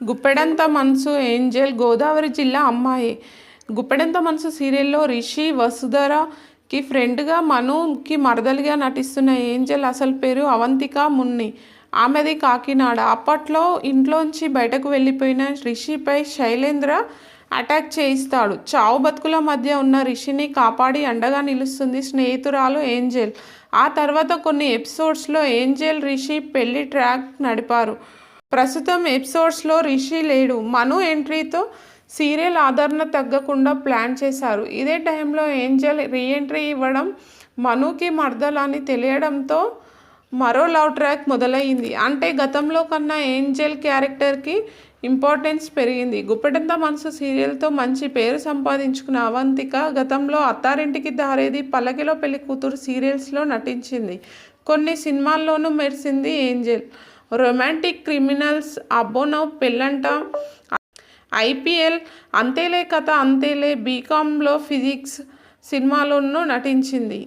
గుప్పెడంత మనసు ఏంజెల్ గోదావరి జిల్లా అమ్మాయి. గుప్పెడంత మనసు సీరియల్లో రిషి వసుధరకి ఫ్రెండ్గా, మనుకి మరదలిగా నటిస్తున్న ఏంజెల్ అసలు పేరు అవంతిక మున్ని. ఆమెది కాకినాడ. అప్పట్లో ఇంట్లోంచి బయటకు వెళ్ళిపోయిన రిషిపై శైలేంద్ర అటాక్ చేయిస్తాడు. చావు బతుకుల మధ్య ఉన్న రిషిని కాపాడి అండగా నిలుస్తుంది స్నేహితురాలు ఏంజెల్. ఆ తర్వాత కొన్ని ఎపిసోడ్స్లో ఏంజెల్ రిషి పెళ్లి ట్రాక్ నడిపారు. ప్రస్తుతం ఎపిసోడ్స్లో రిషి లేడు. మను ఎంట్రీతో సీరియల్ ఆదరణ తగ్గకుండా ప్లాన్ చేశారు. ఇదే టైంలో ఏంజెల్ రీఎంట్రీ ఇవ్వడం, మనుకి మర్దలని తెలియడంతో మరో లవ్ ట్రాక్ మొదలైంది. అంటే గతంలో కన్నా ఏంజెల్ క్యారెక్టర్కి ఇంపార్టెన్స్ పెరిగింది. గుప్పెడంత మనసు సీరియల్తో మంచి పేరు సంపాదించుకున్న అవంతిక గతంలో అత్తారింటికి దారేది, పల్లకిలో పెళ్లి కూతురు సీరియల్స్లో నటించింది. కొన్ని సినిమాల్లోనూ మెరిసింది ఏంజెల్. రొమాంటిక్ క్రిమినల్స్, అబ్బోనవ్ పెళ్ళంట, ఐపీఎల్, అంతేలే కథ అంతేలే, బీకాంలో ఫిజిక్స్ సినిమాలోనూ నటించింది.